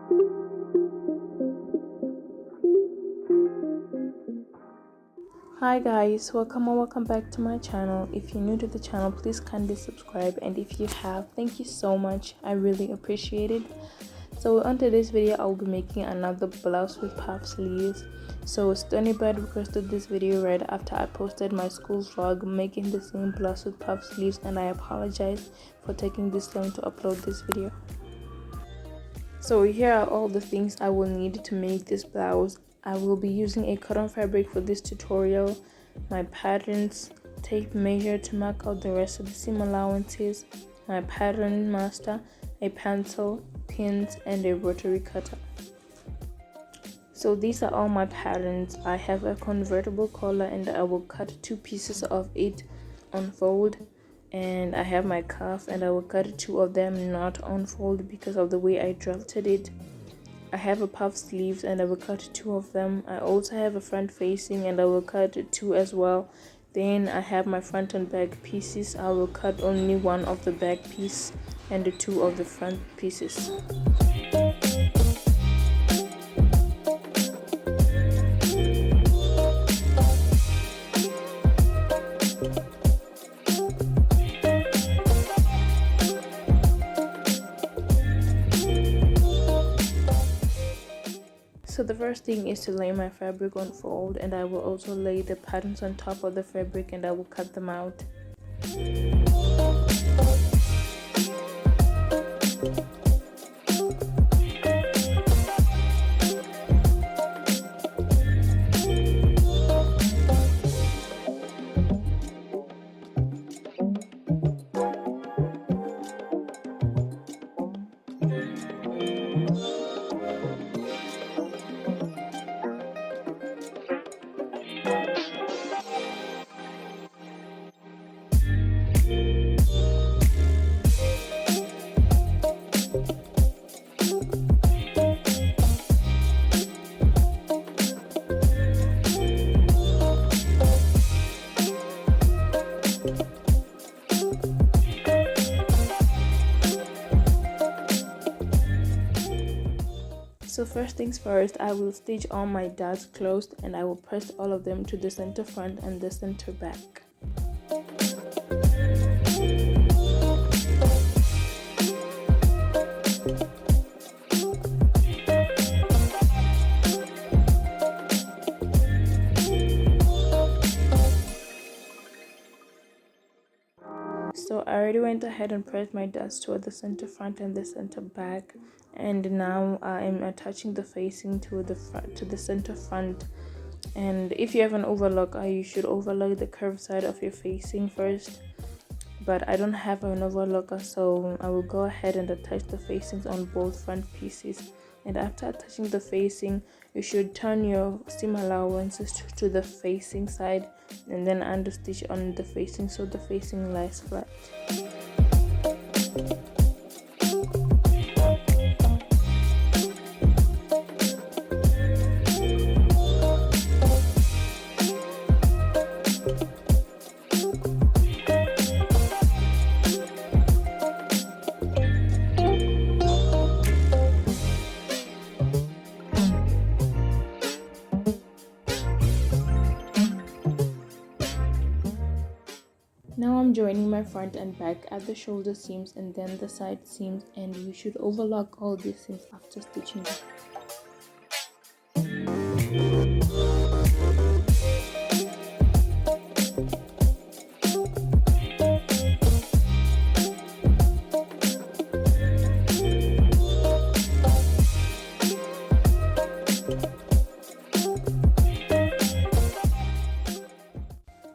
Hi guys, welcome or welcome back to my channel. If you're new to the channel, please kindly subscribe, and if you have, thank you so much. I really appreciate it. So on today's video, I will be making another blouse with puff sleeves. So Stonybird requested this video right after I posted my school vlog making the same blouse with puff sleeves, and I apologize for taking this long to upload this video. So here are all the things I will need to make this blouse. I will be using a cotton fabric for this tutorial, my patterns, tape measure to mark out the rest of the seam allowances, my pattern master, a pencil, pins, and a rotary cutter. So these are all my patterns. I have a convertible collar and I will cut 2 pieces of it on fold, and I have my cuff and I will cut 2 of them not on fold because of the way I drafted it. I have a puff sleeves and I will cut 2 of them. I also have a front facing and I will cut 2 as well. Then I have my front and back pieces. I will cut only 1 of the back piece and 2 of the front pieces. So the first thing is to lay my fabric on fold, and I will also lay the patterns on top of the fabric and I will cut them out. So first things first, I will stitch all my dots closed and I will press all of them to the center front and the center back. So I already went ahead and pressed my dots toward the center front and the center back, and now I am attaching the facing to the front, to the center front. And if you have an overlock, you should overlock the curved side of your facing first, but I don't have an overlocker, so I will go ahead and attach the facings on both front pieces. And after attaching the facing, you should turn your seam allowances to the facing side and then understitch on the facing so the facing lies flat. Now I'm joining my front and back at the shoulder seams and then the side seams, and you should overlock all these seams after stitching them.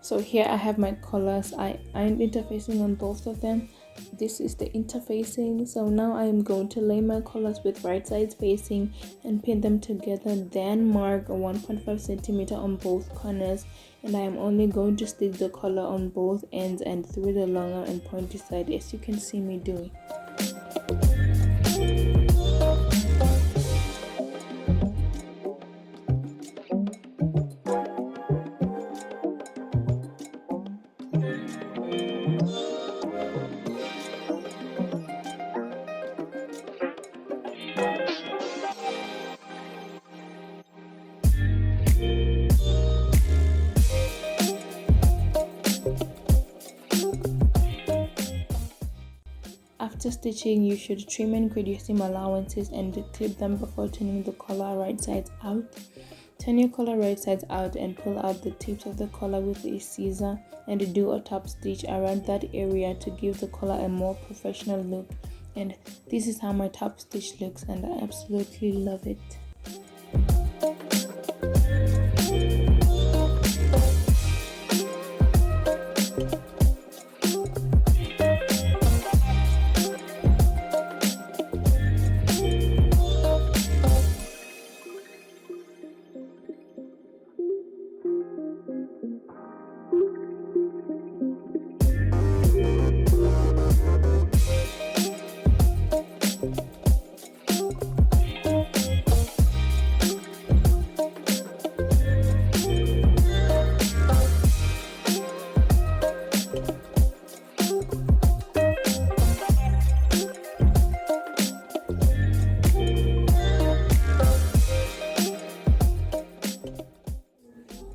So here I have my collars. I am interfacing on both of them. This is the interfacing. So now I am going to lay my collars with right sides facing and pin them together, then mark a 1.5 centimeter on both corners, and I am only going to stick the collar on both ends and through the longer and pointy side, as you can see me doing. After stitching, you should trim and grade your seam allowances and clip them before turning the collar right sides out. Turn your collar right sides out and pull out the tips of the collar with a scissor and do a top stitch around that area to give the collar a more professional look. And this is how my top stitch looks, and I absolutely love it.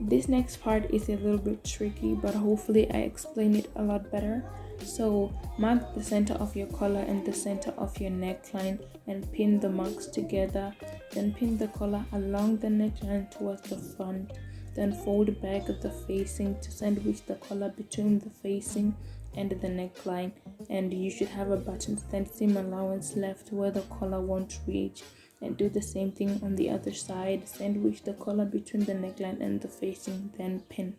This next part is a little bit tricky, but hopefully I explain it a lot better. So mark the center of your collar and the center of your neckline and pin the marks together. Then pin the collar along the neckline towards the front. Then fold back the facing to sandwich the collar between the facing and the neckline. And you should have a button stand seam allowance left where the collar won't reach. And do the same thing on the other side. Sandwich the collar between the neckline and the facing, then pin.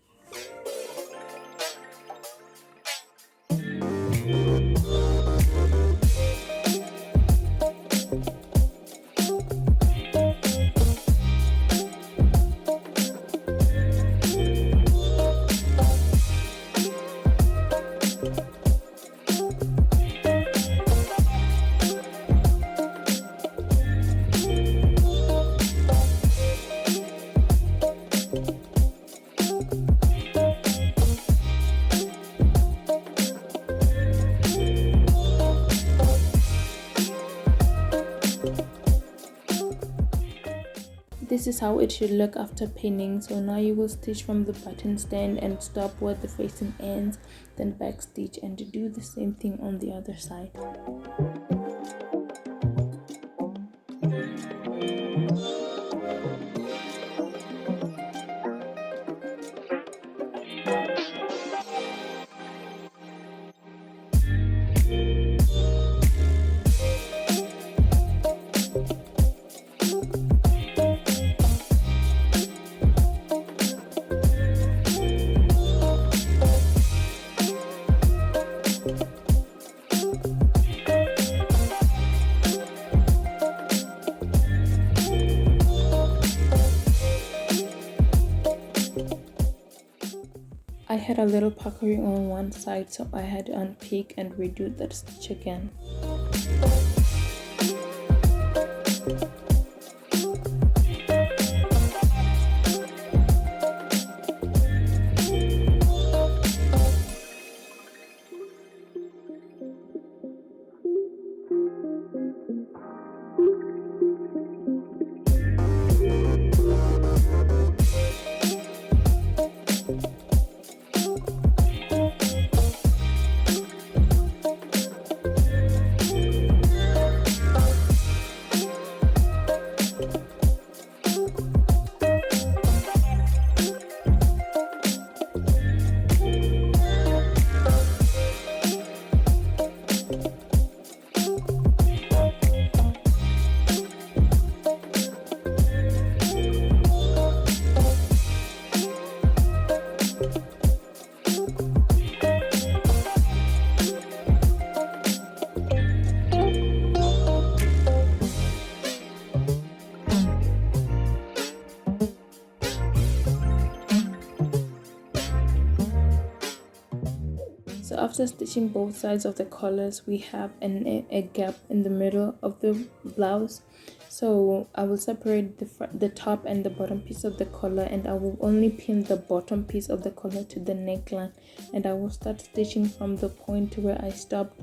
This is how it should look after pinning. So now you will stitch from the button stand and stop where the facing ends, then back stitch and do the same thing on the other side. I had a little puckering on one side, so I had to unpick and redo that stitch again. So after stitching both sides of the collars, we have a gap in the middle of the blouse. So I will separate the top and the bottom piece of the collar, and I will only pin the bottom piece of the collar to the neckline, and I will start stitching from the point where I stopped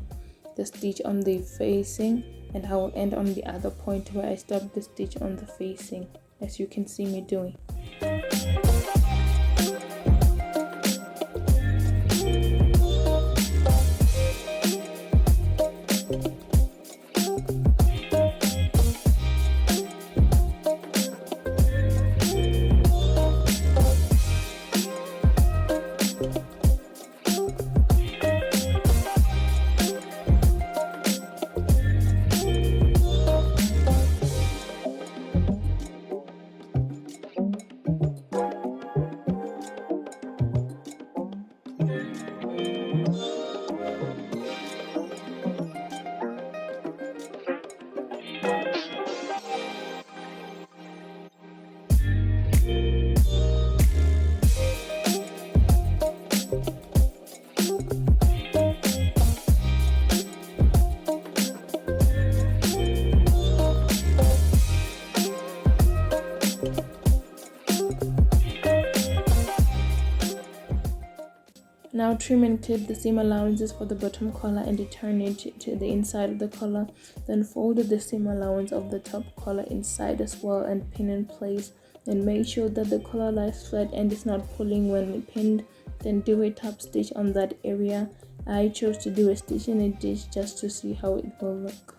the stitch on the facing, and I will end on the other point where I stopped the stitch on the facing, as you can see me doing. Now trim and clip the seam allowances for the bottom collar and return it to the inside of the collar. Then fold the seam allowance of the top collar inside as well and pin in place. And make sure that the collar lies flat and is not pulling when pinned. Then do a top stitch on that area. I chose to do a stitch in a ditch just to see how it will look.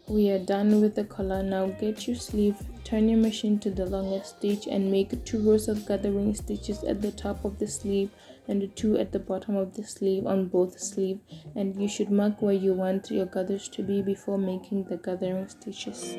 We are done with the collar. Now get your sleeve, turn your machine to the longest stitch and make 2 rows of gathering stitches at the top of the sleeve and 2 at the bottom of the sleeve on both sleeves, and you should mark where you want your gathers to be before making the gathering stitches.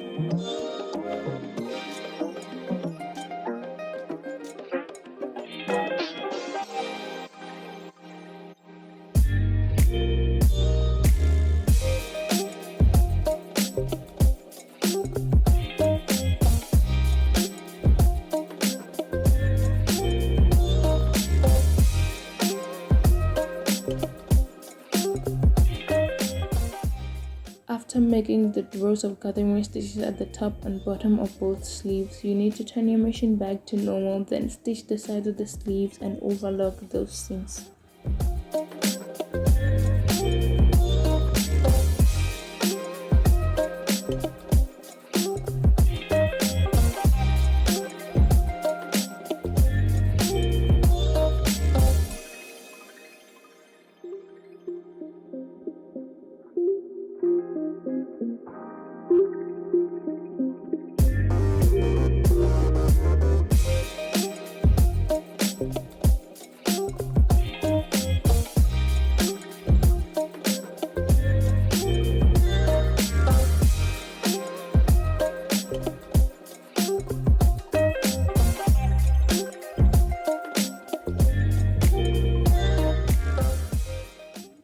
After making the rows of gathering stitches at the top and bottom of both sleeves, you need to turn your machine back to normal, then stitch the sides of the sleeves and overlock those seams.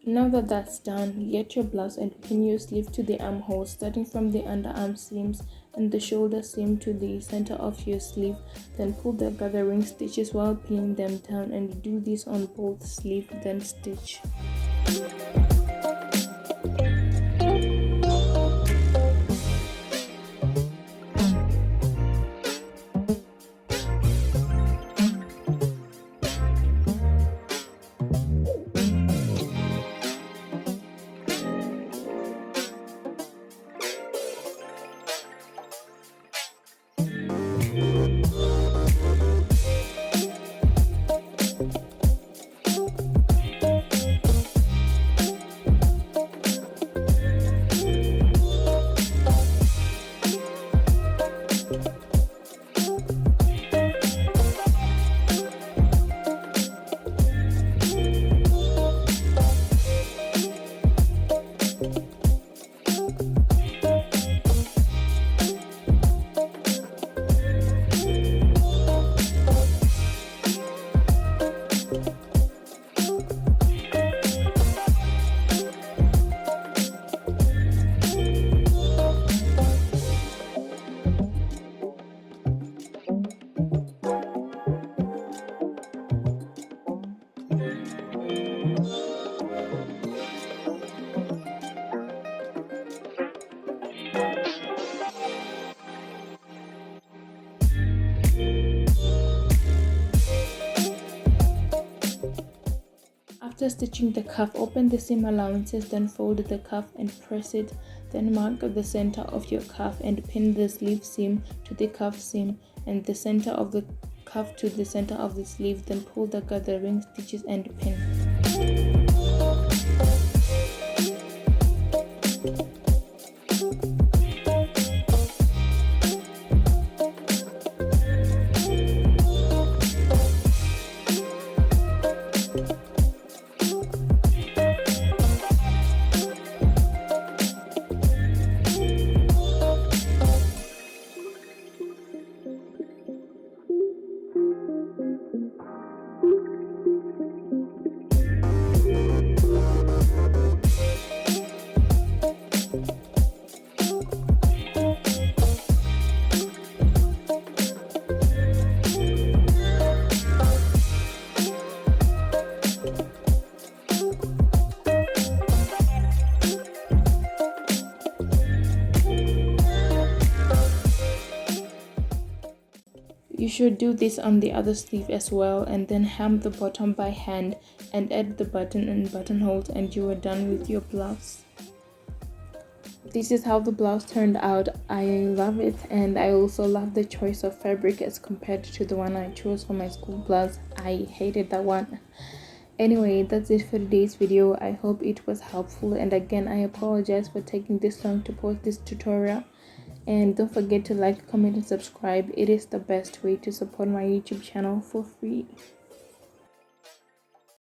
Now that that's done, get your blouse and pin your sleeve to the armhole, starting from the underarm seams and the shoulder seam to the center of your sleeve. Then pull the gathering stitches while pinning them down, and do this on both sleeves, then stitch. After stitching the cuff, open the seam allowances, then fold the cuff and press it. Then mark the center of your cuff and pin the sleeve seam to the cuff seam and the center of the cuff to the center of the sleeve. Then pull the gathering stitches and pin. You should do this on the other sleeve as well, and then hem the bottom by hand and add the button and buttonholes, and you are done with your blouse. This is how the blouse turned out. I love it, and I also love the choice of fabric as compared to the one I chose for my school blouse. I hated that one. Anyway, that's it for today's video. I hope it was helpful, and again I apologize for taking this long to post this tutorial. And don't forget to like, comment and subscribe. It is the best way to support my YouTube channel for free.